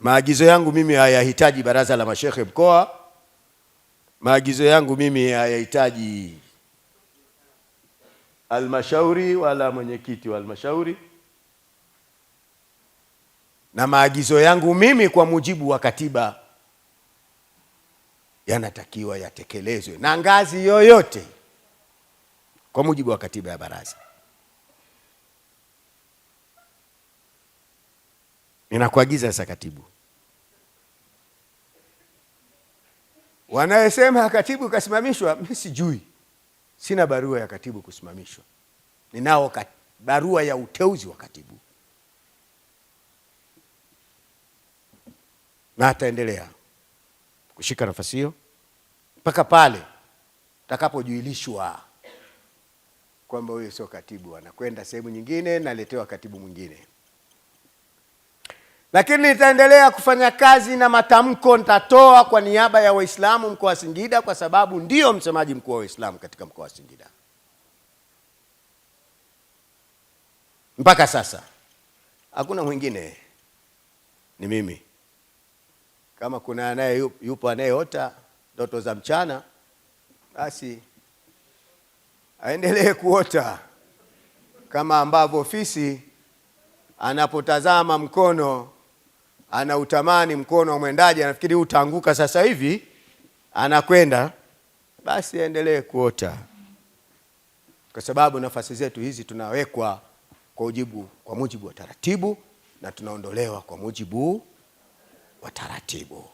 Maagizo yangu mimi hayahitaji baraza la mashehe mkoa. Maagizo yangu mimi hayahitaji halmashauri wala mwenyekiti wa halmashauri. Na maagizo yangu mimi kwa mujibu wa katiba yanatakiwa yatekelezwe na ngazi yoyote kwa mujibu wa katiba ya baraza. Ninakuagiza sasa katibu. Wanayesema katibu kasimamishwa, mimi sijui. Sina barua ya katibu kusimamishwa. Ninao barua ya uteuzi wa katibu. Na ataendelea kushika nafasi hiyo mpaka pale takapojuilishwa kwamba wewe sio katibu, anakwenda sehemu nyingine na letewa katibu mwingine. Lakini nitaendelea kufanya kazi na matamko nitatoa kwa niaba ya Waislamu mkoa wa Singida, kwa sababu ndio msemaji mkuu wa Waislamu katika mkoa wa Singida. Mpaka sasa hakuna mwingine, ni mimi. Kama kuna yupo anayeota ndoto za mchana, basi aendelee kuota, kama ambavyo fisi anapotazama mkono anautamani mkono wa mwendaji, anafikiri utaanguka sasa hivi, anakwenda, basi aendelee kuota, kwa sababu nafasi zetu hizi tunawekwa kwa mujibu wa taratibu na tunaondolewa kwa mujibu wa taratibu.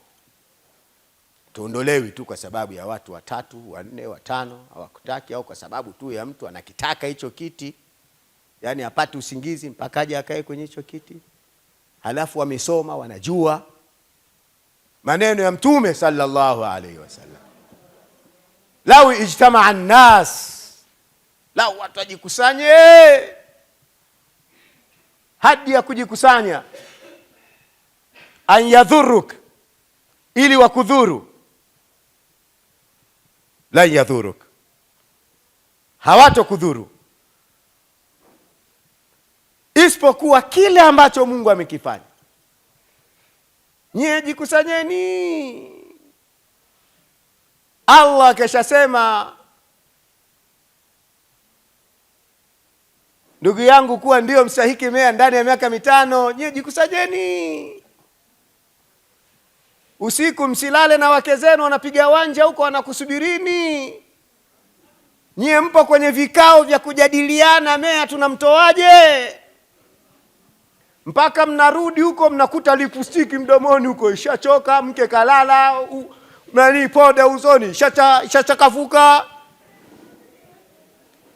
Tuondolewi tu kwa sababu ya watu 3, 4, 5 hawakutaki, au kwa sababu tu ya mtu anakitaka hicho kiti, yani apate usingizi mpaka aje akae kwenye hicho kiti. Halafu wamesoma, wanajua maneno ya Mtume sallallahu alaihi wasallam, lau ijtamaa an-nas, lau watu wajikusanye, hadi ya kujikusanya, an yadhuruk, ili wakudhuru, la yadhuruk, hawatokudhuru isipokuwa kile ambacho Mungu amekifanya. Nyie jikusanyeni. Allah keshasema, ndugu yangu, kuwa ndio mstahiki mea ndani ya miaka 5. Nyie jikusanyeni. Usiku msilale na wake zenu wanapiga wanja huko wanakusubirini. Nyie mpo kwenye vikao vya kujadiliana, mea tunamtoaje? Mpaka mnarudi huko mnakuta lipstiki mdomoni huko ishachoka, mke kalala, poda usoni ishachakafuka.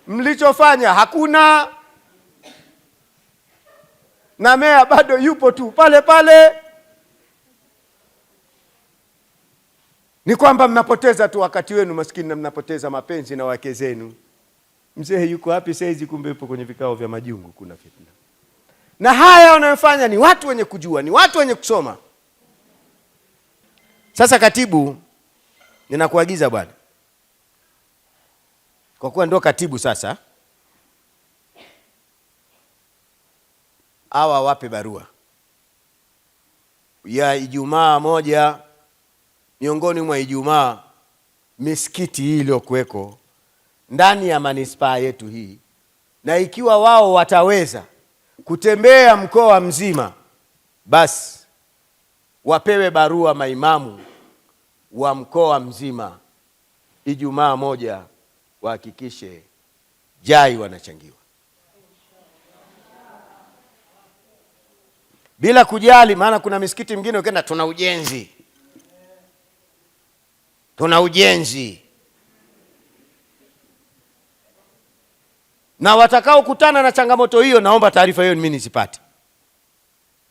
Mlichofanya hakuna, na mea bado yupo tu pale pale. Ni kwamba mnapoteza tu wakati wenu maskini, na mnapoteza mapenzi na wake zenu. Mzee yuko wapi saizi? Kumbe yupo kwenye vikao vya majungu, kuna fitna. Na haya wanayofanya ni watu wenye kujua, ni watu wenye kusoma. Sasa katibu, ninakuagiza bwana, kwa kuwa ndo katibu sasa, hawa wape barua ya Ijumaa moja miongoni mwa Ijumaa misikiti hii iliyokuweko ndani ya manispaa yetu hii, na ikiwa wao wataweza kutembea mkoa mzima, basi wapewe barua maimamu wa mkoa mzima, Ijumaa moja wahakikishe jai wanachangiwa, bila kujali. Maana kuna misikiti mingine ukienda, tuna ujenzi, na watakao kutana na changamoto hiyo, naomba taarifa hiyo mimi nisipate.